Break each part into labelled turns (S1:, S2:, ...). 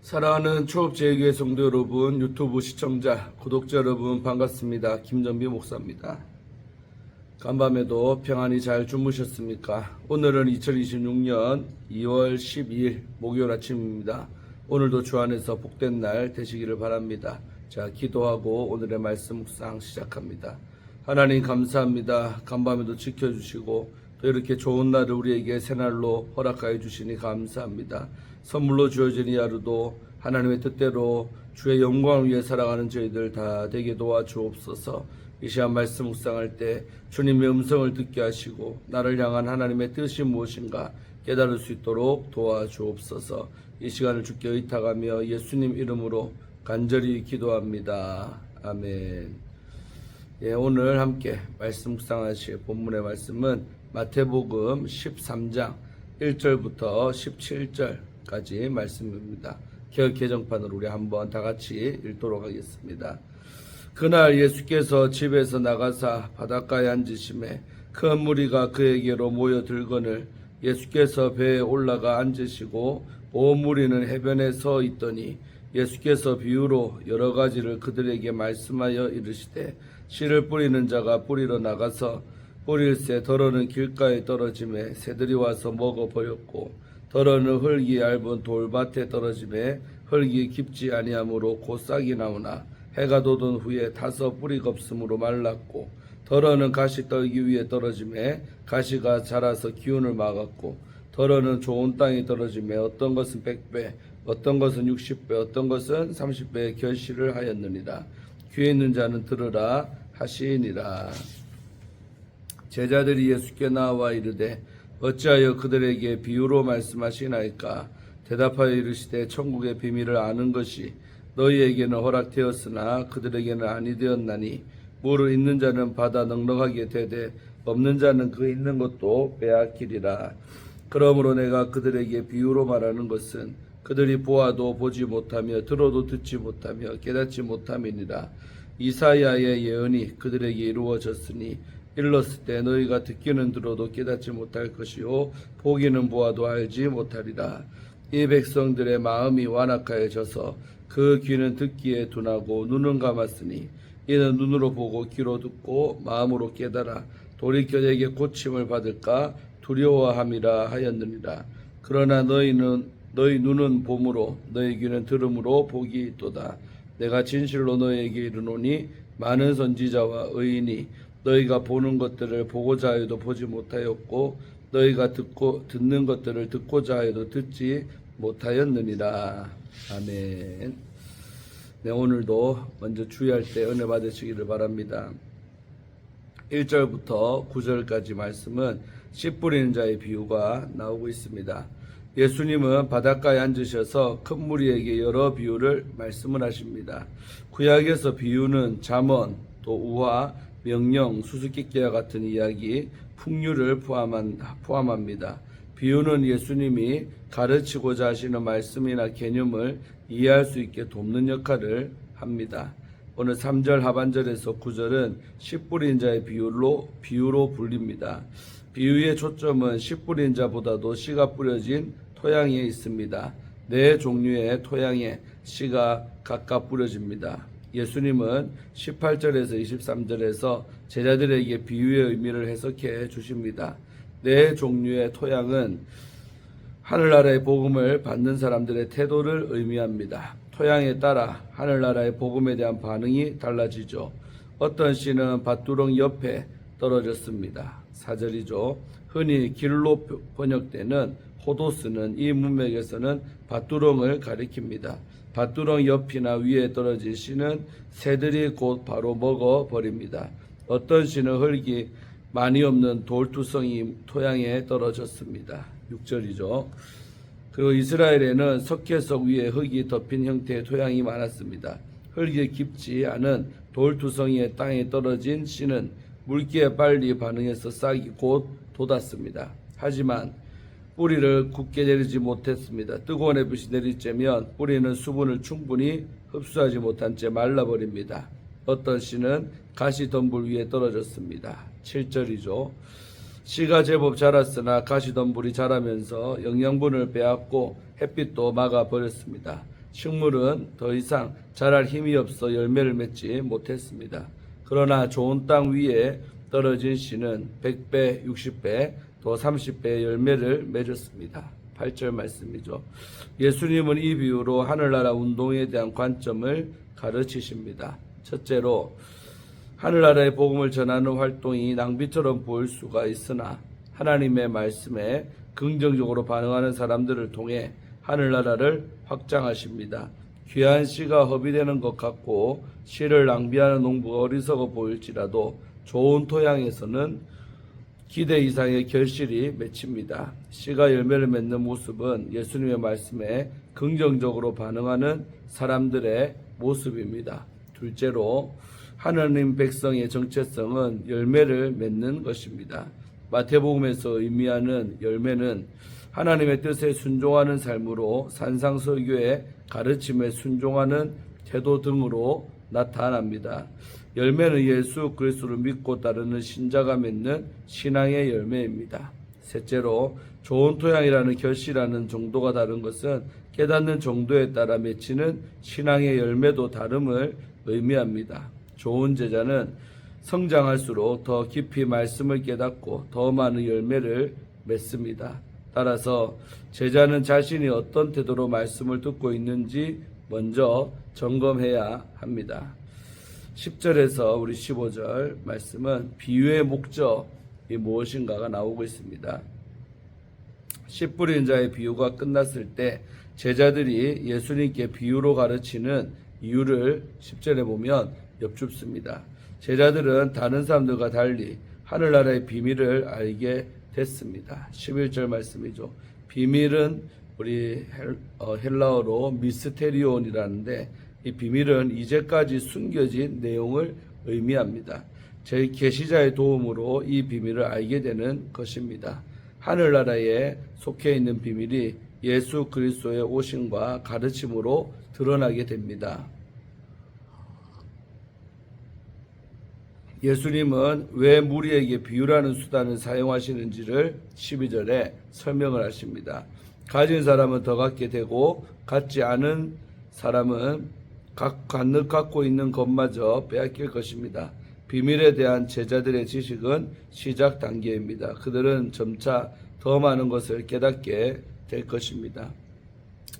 S1: 사랑하는 초업제일교회 성도 여러분, 유튜브 시청자, 구독자 여러분 반갑습니다. 김정비 목사입니다. 간밤에도 평안히 잘 주무셨습니까? 오늘은 2026년 2월 12일 목요일 아침입니다. 오늘도 주 안에서 복된 날 되시기를 바랍니다. 자, 기도하고 오늘의 말씀 묵상 시작합니다. 하나님 감사합니다. 간밤에도 지켜주시고 또 이렇게 좋은 날을 우리에게 새날로 허락하여 주시니 감사합니다. 선물로 주어진 이 하루도 하나님의 뜻대로 주의 영광을 위해 살아가는 저희들 다 되게 도와주옵소서. 이 시간 말씀 묵상할 때 주님의 음성을 듣게 하시고 나를 향한 하나님의 뜻이 무엇인가 깨달을 수 있도록 도와주옵소서. 이 시간을 주께 의탁하며 예수님 이름으로 간절히 기도합니다. 아멘. 예, 오늘 함께 말씀 묵상하실 본문의 말씀은 마태복음 13장 1절부터 17절까지 말씀입니다. 개역 개정판으로 우리 한번 다 같이 읽도록 하겠습니다. 그날 예수께서 집에서 나가사 바닷가에 앉으심에 큰 무리가 그에게로 모여들거늘 예수께서 배에 올라가 앉으시고 온 무리는 해변에 서 있더니 예수께서 비유로 여러 가지를 그들에게 말씀하여 이르시되 씨를 뿌리는 자가 뿌리러 나가서 뿌릴새 덜어는 길가에 떨어짐에 새들이 와서 먹어버렸고 덜어는 흙이 얇은 돌밭에 떨어짐에 흙이 깊지 아니하므로 곧 싹이 나오나 해가 돋은 후에 타서 뿌리가 없으므로 말랐고 덜어는 가시 떨기 위에 떨어짐에 가시가 자라서 기운을 막았고 덜어는 좋은 땅에 떨어짐에 어떤 것은 100배 어떤 것은 60배 어떤 것은 30배의 결실을 하였느니라. 귀에 있는 자는 들으라 하시니라. 제자들이 예수께 나와 이르되 어찌하여 그들에게 비유로 말씀하시나이까? 대답하여 이르시되 천국의 비밀을 아는 것이 너희에게는 허락되었으나 그들에게는 아니 되었나니 물을 있는 자는 받아 넉넉하게 되되 없는 자는 그 있는 것도 빼앗기리라. 그러므로 내가 그들에게 비유로 말하는 것은 그들이 보아도 보지 못하며 들어도 듣지 못하며 깨닫지 못함이니라. 이사야의 예언이 그들에게 이루어졌으니 일렀을 때 너희가 듣기는 들어도 깨닫지 못할 것이요 보기는 보아도 알지 못하리라. 이 백성들의 마음이 완악하여져서 그 귀는 듣기에 둔하고 눈은 감았으니 이는 눈으로 보고 귀로 듣고 마음으로 깨달아 돌이켜 내게 고침을 받을까 두려워함이라 하였느니라. 그러나 너희 눈은 봄으로 너희 귀는 들음으로 복이 있도다. 내가 진실로 너희에게 이르노니 많은 선지자와 의인이 너희가 보는 것들을 보고자 하여도 보지 못하였고 너희가 듣는 것들을 듣고자 하여도 듣지 못하였느니라. 아멘. 네, 오늘도 먼저 주의할 때 은혜 받으시기를 바랍니다. 1절부터 9절까지 말씀은 씨 뿌리는 자의 비유가 나오고 있습니다. 예수님은 바닷가에 앉으셔서 큰 무리에게 여러 비유를 말씀을 하십니다. 구약에서 비유는 잠언, 또 우화, 명령, 수수께끼와 같은 이야기, 풍류를 포함합니다. 비유는 예수님이 가르치고자 하시는 말씀이나 개념을 이해할 수 있게 돕는 역할을 합니다. 오늘 3절 하반절에서 9절은 씨 뿌린 자의 비유로 불립니다. 비유의 초점은 씨 뿌린 자보다도 씨가 뿌려진 토양에 있습니다. 네 종류의 토양에 씨가 각각 뿌려집니다. 예수님은 18절에서 23절에서 제자들에게 비유의 의미를 해석해 주십니다. 네 종류의 토양은 하늘나라의 복음을 받는 사람들의 태도를 의미합니다. 토양에 따라 하늘나라의 복음에 대한 반응이 달라지죠. 어떤 씨는 밭두렁 옆에 떨어졌습니다. 4절이죠. 흔히 길로 번역되는 호도스는 이 문맥에서는 밭두렁을 가리킵니다. 밭두렁 옆이나 위에 떨어진 씨는 새들이 곧 바로 먹어버립니다. 어떤 씨는 흙이 많이 없는 돌투성이 토양에 떨어졌습니다. 6절이죠. 그리고 이스라엘에는 석회석 위에 흙이 덮인 형태의 토양이 많았습니다. 흙이 깊지 않은 돌투성이의 땅에 떨어진 씨는 물기에 빨리 반응해서 싹이 곧 돋았습니다. 하지만 뿌리를 굳게 내리지 못했습니다. 뜨거운 햇빛이 내리쬐면 뿌리는 수분을 충분히 흡수하지 못한 채 말라버립니다. 어떤 씨는 가시덤불 위에 떨어졌습니다. 7절이죠. 씨가 제법 자랐으나 가시덤불이 자라면서 영양분을 빼앗고 햇빛도 막아버렸습니다. 식물은 더 이상 자랄 힘이 없어 열매를 맺지 못했습니다. 그러나 좋은 땅 위에 떨어진 씨는 100배, 60배, 또 30배의 열매를 맺었습니다. 8절 말씀이죠. 예수님은 이 비유로 하늘나라 운동에 대한 관점을 가르치십니다. 첫째로 하늘나라의 복음을 전하는 활동이 낭비처럼 보일 수가 있으나 하나님의 말씀에 긍정적으로 반응하는 사람들을 통해 하늘나라를 확장하십니다. 귀한 씨가 허비되는 것 같고 씨를 낭비하는 농부가 어리석어 보일지라도 좋은 토양에서는 기대 이상의 결실이 맺힙니다. 씨가 열매를 맺는 모습은 예수님의 말씀에 긍정적으로 반응하는 사람들의 모습입니다. 둘째로 하나님 백성의 정체성은 열매를 맺는 것입니다. 마태복음에서 의미하는 열매는 하나님의 뜻에 순종하는 삶으로 산상설교의 가르침에 순종하는 태도 등으로 나타납니다. 열매는 예수 그리스도를 믿고 따르는 신자가 맺는 신앙의 열매입니다. 셋째로 좋은 토양이라는 결실하는 정도가 다른 것은 깨닫는 정도에 따라 맺히는 신앙의 열매도 다름을 의미합니다. 좋은 제자는 성장할수록 더 깊이 말씀을 깨닫고 더 많은 열매를 맺습니다. 따라서 제자는 자신이 어떤 태도로 말씀을 듣고 있는지 먼저 점검해야 합니다. 10절에서 우리 15절 말씀은 비유의 목적이 무엇인가가 나오고 있습니다. 씨 뿌린 자의 비유가 끝났을 때 제자들이 예수님께 비유로 가르치는 이유를 10절에 보면 엿줍습니다. 제자들은 다른 사람들과 달리 하늘나라의 비밀을 알게 됐습니다. 11절 말씀이죠. 비밀은 우리 헬라어로 미스테리온이라는데 이 비밀은 이제까지 숨겨진 내용을 의미합니다. 제 계시자의 도움으로 이 비밀을 알게 되는 것입니다. 하늘나라에 속해 있는 비밀이 예수 그리스도의 오심과 가르침으로 드러나게 됩니다. 예수님은 왜 무리에게 비유라는 수단을 사용하시는지를 12절에 설명을 하십니다. 가진 사람은 더 갖게 되고 갖지 않은 사람은 간혹 갖고 있는 것마저 빼앗길 것입니다. 비밀에 대한 제자들의 지식은 시작 단계입니다. 그들은 점차 더 많은 것을 깨닫게 될 것입니다.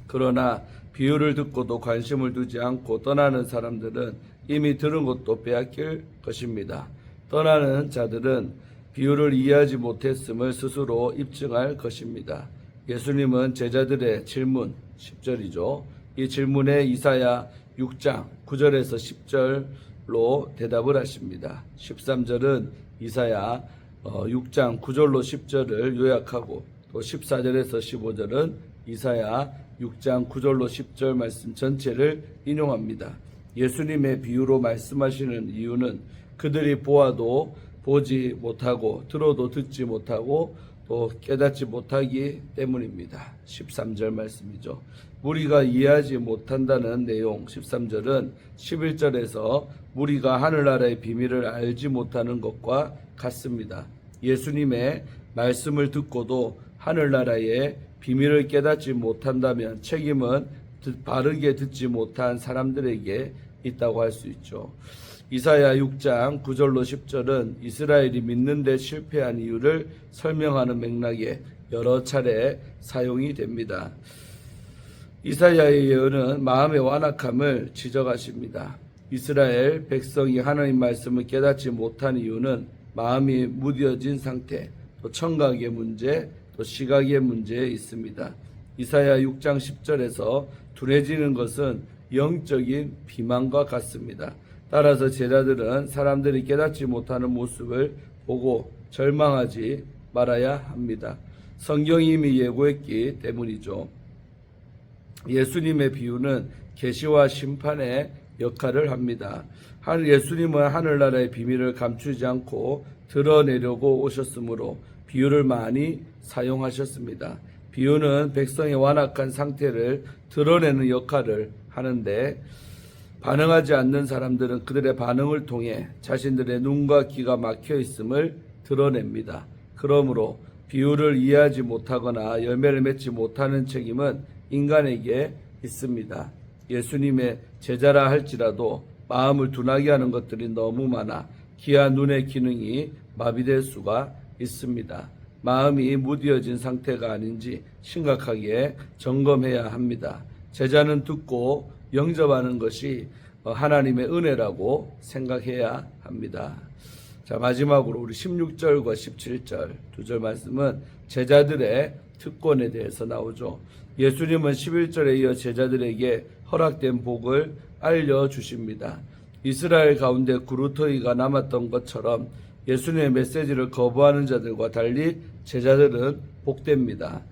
S1: 그러나 비유를 듣고도 관심을 두지 않고 떠나는 사람들은 이미 들은 것도 빼앗길 것입니다. 떠나는 자들은 비유를 이해하지 못했음을 스스로 입증할 것입니다. 예수님은 제자들의 질문, 10절이죠. 이 질문에 이사야 6장 9절에서 10절로 대답을 하십니다. 13절은 이사야 6장 9절로 10절을 요약하고 또 14절에서 15절은 이사야 6장 9절로 10절 말씀 전체를 인용합니다. 예수님의 비유로 말씀하시는 이유는 그들이 보아도 보지 못하고 들어도 듣지 못하고 또 깨닫지 못하기 때문입니다. 13절 말씀이죠. 무리가 이해하지 못한다는 내용 13절은 11절에서 무리가 하늘나라의 비밀을 알지 못하는 것과 같습니다. 예수님의 말씀을 듣고도 하늘나라의 비밀을 깨닫지 못한다면 책임은 바르게 듣지 못한 사람들에게 있다고 할 수 있죠. 이사야 6장 9절로 10절은 이스라엘이 믿는 데 실패한 이유를 설명하는 맥락에 여러 차례 사용이 됩니다. 이사야의 예언은 마음의 완악함을 지적하십니다. 이스라엘 백성이 하나님 말씀을 깨닫지 못한 이유는 마음이 무뎌진 상태, 또 청각의 문제, 또 시각의 문제에 있습니다. 이사야 6장 10절에서 둔해지는 것은 영적인 비만과 같습니다. 따라서 제자들은 사람들이 깨닫지 못하는 모습을 보고 절망하지 말아야 합니다. 성경이 이미 예고했기 때문이죠. 예수님의 비유는 계시와 심판의 역할을 합니다. 예수님은 하늘나라의 비밀을 감추지 않고 드러내려고 오셨으므로 비유를 많이 사용하셨습니다. 비유는 백성의 완악한 상태를 드러내는 역할을 하는데 반응하지 않는 사람들은 그들의 반응을 통해 자신들의 눈과 귀가 막혀 있음을 드러냅니다. 그러므로 비유를 이해하지 못하거나 열매를 맺지 못하는 책임은 인간에게 있습니다. 예수님의 제자라 할지라도 마음을 둔하게 하는 것들이 너무 많아 귀와 눈의 기능이 마비될 수가 있습니다. 마음이 무뎌진 상태가 아닌지 심각하게 점검해야 합니다. 제자는 듣고 영접하는 것이 하나님의 은혜라고 생각해야 합니다. 자, 마지막으로 우리 16절과 17절 두 절 말씀은 제자들의 특권에 대해서 나오죠. 예수님은 11절에 이어 제자들에게 허락된 복을 알려주십니다. 이스라엘 가운데 구루터기가 남았던 것처럼 예수님의 메시지를 거부하는 자들과 달리 제자들은 복됩니다.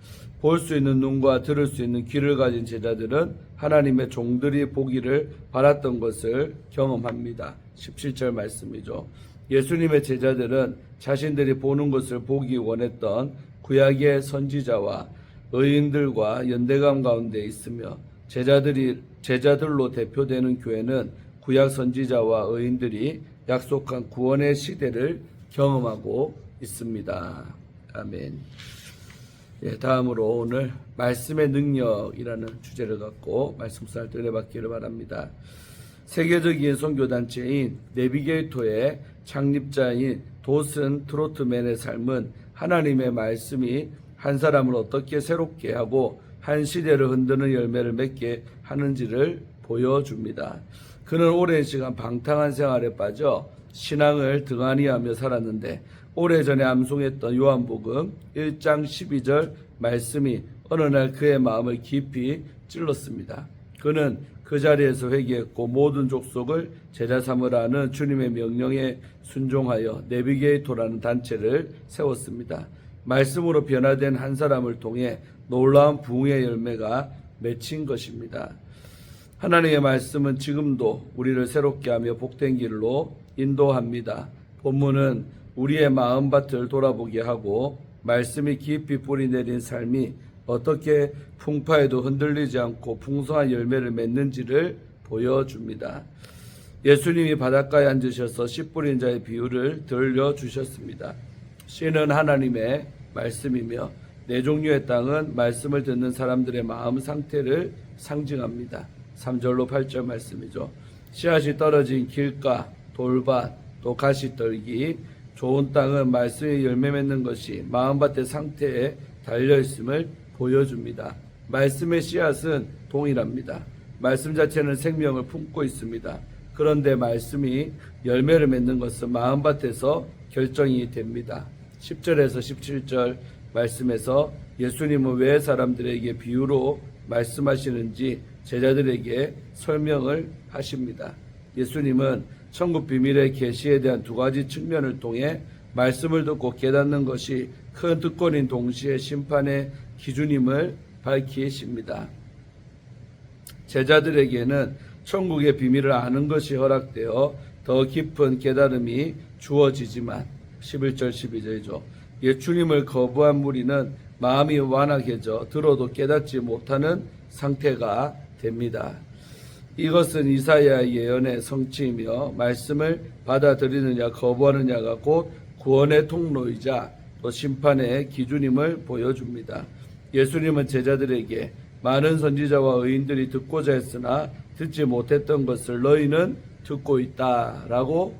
S1: 볼 수 있는 눈과 들을 수 있는 귀를 가진 제자들은 하나님의 종들이 보기를 바랐던 것을 경험합니다. 17절 말씀이죠. 예수님의 제자들은 자신들이 보는 것을 보기 원했던 구약의 선지자와 의인들과 연대감 가운데 있으며 제자들로 대표되는 교회는 구약 선지자와 의인들이 약속한 구원의 시대를 경험하고 있습니다. 아멘. 예, 다음으로 오늘 말씀의 능력이라는 주제를 갖고 말씀 쌀 때 은혜 받기를 바랍니다. 세계적인 선교단체인 내비게이터의 창립자인 도슨 트로트맨의 삶은 하나님의 말씀이 한 사람을 어떻게 새롭게 하고 한 시대를 흔드는 열매를 맺게 하는지를 보여줍니다. 그는 오랜 시간 방탕한 생활에 빠져 신앙을 등한히 하며 살았는데 오래전에 암송했던 요한복음 1장 12절 말씀이 어느 날 그의 마음을 깊이 찔렀습니다. 그는 그 자리에서 회개했고 모든 족속을 제자 삼으라는 주님의 명령에 순종하여 내비게이터라는 단체를 세웠습니다. 말씀으로 변화된 한 사람을 통해 놀라운 부흥의 열매가 맺힌 것입니다. 하나님의 말씀은 지금도 우리를 새롭게 하며 복된 길로 인도합니다. 본문은 우리의 마음밭을 돌아보게 하고 말씀이 깊이 뿌리 내린 삶이 어떻게 풍파에도 흔들리지 않고 풍성한 열매를 맺는지를 보여줍니다. 예수님이 바닷가에 앉으셔서 씨 뿌린 자의 비유를 들려주셨습니다. 씨는 하나님의 말씀이며 네 종류의 땅은 말씀을 듣는 사람들의 마음 상태를 상징합니다. 3절로 8절 말씀이죠. 씨앗이 떨어진 길가, 돌밭, 또 가시떨기, 좋은 땅은 말씀이 열매 맺는 것이 마음밭의 상태에 달려있음을 보여줍니다. 말씀의 씨앗은 동일합니다. 말씀 자체는 생명을 품고 있습니다. 그런데 말씀이 열매를 맺는 것은 마음밭에서 결정이 됩니다. 10절에서 17절 말씀에서 예수님은 왜 사람들에게 비유로 말씀하시는지 제자들에게 설명을 하십니다. 예수님은 천국 비밀의 계시에 대한 두 가지 측면을 통해 말씀을 듣고 깨닫는 것이 큰 특권인 동시에 심판의 기준임을 밝히십니다. 제자들에게는 천국의 비밀을 아는 것이 허락되어 더 깊은 깨달음이 주어지지만 11절 12절이죠. 예수님을 거부한 무리는 마음이 완악해져 들어도 깨닫지 못하는 상태가 됩니다. 이것은 이사야의 예언의 성취이며 말씀을 받아들이느냐 거부하느냐가 곧 구원의 통로이자 또 심판의 기준임을 보여줍니다. 예수님은 제자들에게 많은 선지자와 의인들이 듣고자 했으나 듣지 못했던 것을 너희는 듣고 있다라고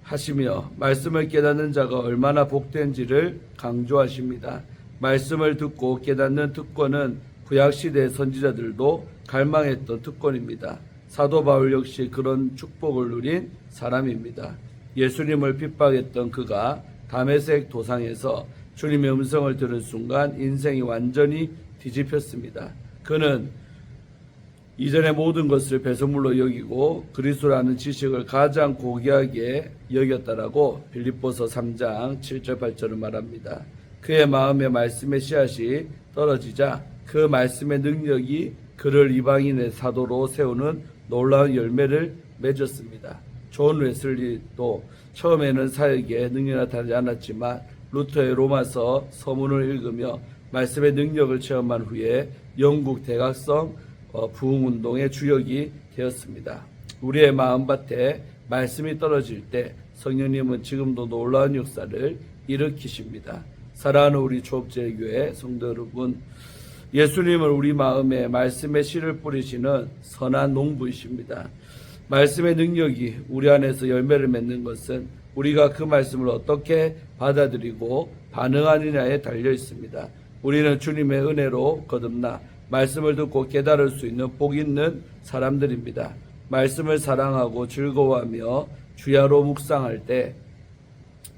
S1: 하시며 말씀을 깨닫는 자가 얼마나 복된지를 강조하십니다. 말씀을 듣고 깨닫는 특권은 구약시대의 선지자들도 갈망했던 특권입니다. 사도 바울 역시 그런 축복을 누린 사람입니다. 예수님을 핍박했던 그가 다메섹 도상에서 주님의 음성을 들은 순간 인생이 완전히 뒤집혔습니다. 그는 이전의 모든 것을 배설물로 여기고 그리스도라는 지식을 가장 고귀하게 여겼다라고 빌립보서 3장 7절 8절을 말합니다. 그의 마음에 말씀의 씨앗이 떨어지자 그 말씀의 능력이 그를 이방인의 사도로 세우는 놀라운 열매를 맺었습니다. 존 웨슬리도 처음에는 사역에 능력이 나타나지 않았지만 루터의 로마서 서문을 읽으며 말씀의 능력을 체험한 후에 영국 대각성 부흥운동의 주역이 되었습니다. 우리의 마음밭에 말씀이 떨어질 때 성령님은 지금도 놀라운 역사를 일으키십니다. 사랑하는 우리 초업제교회 성도 여러분, 예수님은 우리 마음에 말씀의 씨를 뿌리시는 선한 농부이십니다. 말씀의 능력이 우리 안에서 열매를 맺는 것은 우리가 그 말씀을 어떻게 받아들이고 반응하느냐에 달려 있습니다. 우리는 주님의 은혜로 거듭나 말씀을 듣고 깨달을 수 있는 복 있는 사람들입니다. 말씀을 사랑하고 즐거워하며 주야로 묵상할 때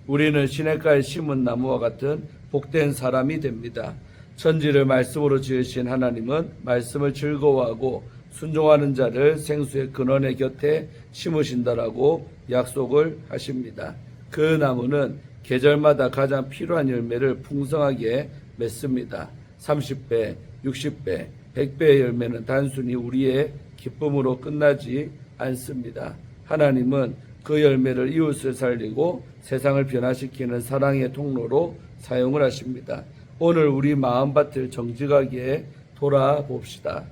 S1: 우리는 시냇가에 심은 나무와 같은 복된 사람이 됩니다. 천지를 말씀으로 지으신 하나님은 말씀을 즐거워하고 순종하는 자를 생수의 근원의 곁에 심으신다라고 약속을 하십니다. 그 나무는 계절마다 가장 필요한 열매를 풍성하게 맺습니다. 30배, 60배, 100배의 열매는 단순히 우리의 기쁨으로 끝나지 않습니다. 하나님은 그 열매를 이웃을 살리고 세상을 변화시키는 사랑의 통로로 사용을 하십니다. 오늘 우리 마음밭을 정직하게 돌아봅시다.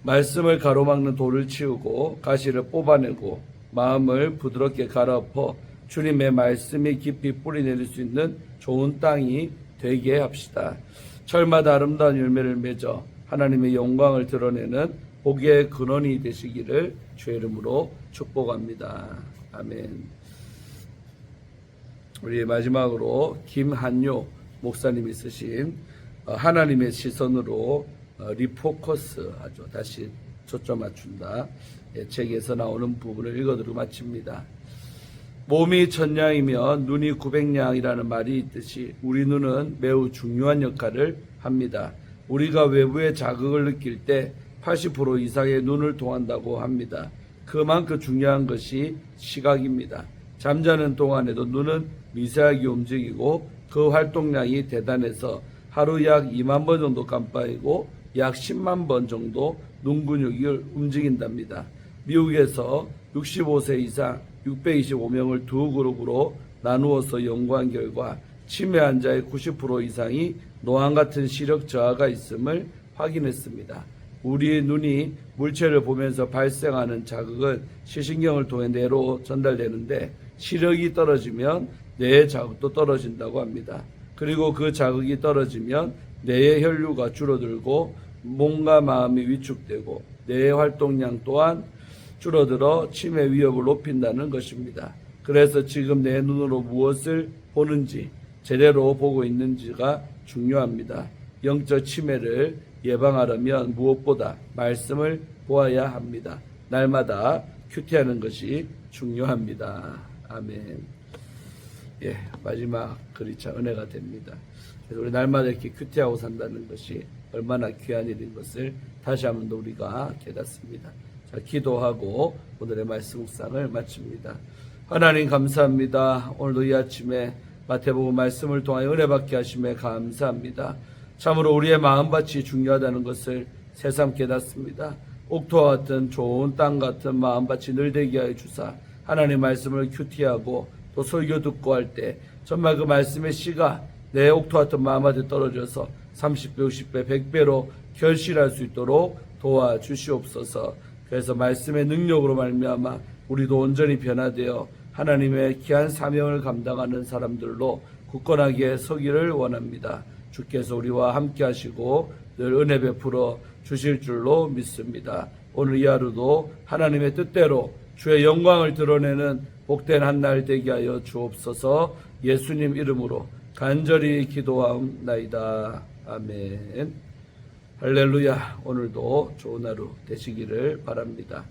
S1: 말씀을 가로막는 돌을 치우고 가시를 뽑아내고 마음을 부드럽게 갈아엎어 주님의 말씀이 깊이 뿌리내릴 수 있는 좋은 땅이 되게 합시다. 철마다 아름다운 열매를 맺어 하나님의 영광을 드러내는 복의 근원이 되시기를 주의 이름으로 축복합니다. 아멘. 우리 마지막으로 김한요 목사님이 쓰신 하나님의 시선으로 리포커스 하죠. 다시 초점 맞춘다. 책에서 나오는 부분을 읽어드리고 마칩니다. 몸이 천냥이면 눈이 900냥이라는 말이 있듯이 우리 눈은 매우 중요한 역할을 합니다. 우리가 외부의 자극을 느낄 때 80% 이상의 눈을 통한다고 합니다. 그만큼 중요한 것이 시각입니다. 잠자는 동안에도 눈은 미세하게 움직이고 그 활동량이 대단해서 하루 약 2만 번 정도 깜빡이고 약 10만 번 정도 눈 근육이 움직인답니다. 미국에서 65세 이상 625명을 두 그룹으로 나누어서 연구한 결과 치매 환자의 90% 이상이 노안 같은 시력 저하가 있음을 확인했습니다. 우리의 눈이 물체를 보면서 발생하는 자극은 시신경을 통해 뇌로 전달되는데 시력이 떨어지면 뇌의 자극도 떨어진다고 합니다. 그리고 그 자극이 떨어지면 뇌의 혈류가 줄어들고 몸과 마음이 위축되고 뇌의 활동량 또한 줄어들어 치매 위협을 높인다는 것입니다. 그래서 지금 내 눈으로 무엇을 보는지 제대로 보고 있는지가 중요합니다. 영적 치매를 예방하려면 무엇보다 말씀을 보아야 합니다. 날마다 큐티하는 것이 중요합니다. 아멘. 마지막 글이 참 은혜가 됩니다. 그래서 우리 날마다 이렇게 큐티하고 산다는 것이 얼마나 귀한 일인 것을 다시 한번 더 우리가 깨닫습니다. 자, 기도하고 오늘의 말씀 묵상을 마칩니다. 하나님 감사합니다. 오늘도 이 아침에 마태복음 말씀을 통하여 은혜 받게 하심에 감사합니다. 참으로 우리의 마음밭이 중요하다는 것을 새삼 깨닫습니다. 옥토와 같은 좋은 땅 같은 마음밭이 늘 되게 하여 주사 하나님 말씀을 큐티하고 또 설교 듣고 할 때 정말 그 말씀의 씨가 내 옥토 같은 마음밭에 떨어져서 30배, 60배, 100배로 결실할 수 있도록 도와주시옵소서. 그래서 말씀의 능력으로 말미암아 우리도 온전히 변화되어 하나님의 귀한 사명을 감당하는 사람들로 굳건하게 서기를 원합니다. 주께서 우리와 함께 하시고 늘 은혜 베풀어 주실 줄로 믿습니다. 오늘 이 하루도 하나님의 뜻대로 주의 영광을 드러내는 복된 한 날 되게 하여 주옵소서. 예수님 이름으로 간절히 기도하옵나이다. 아멘. 할렐루야. 오늘도 좋은 하루 되시기를 바랍니다.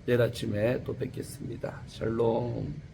S1: 내일 아침에 또 뵙겠습니다. 샬롬.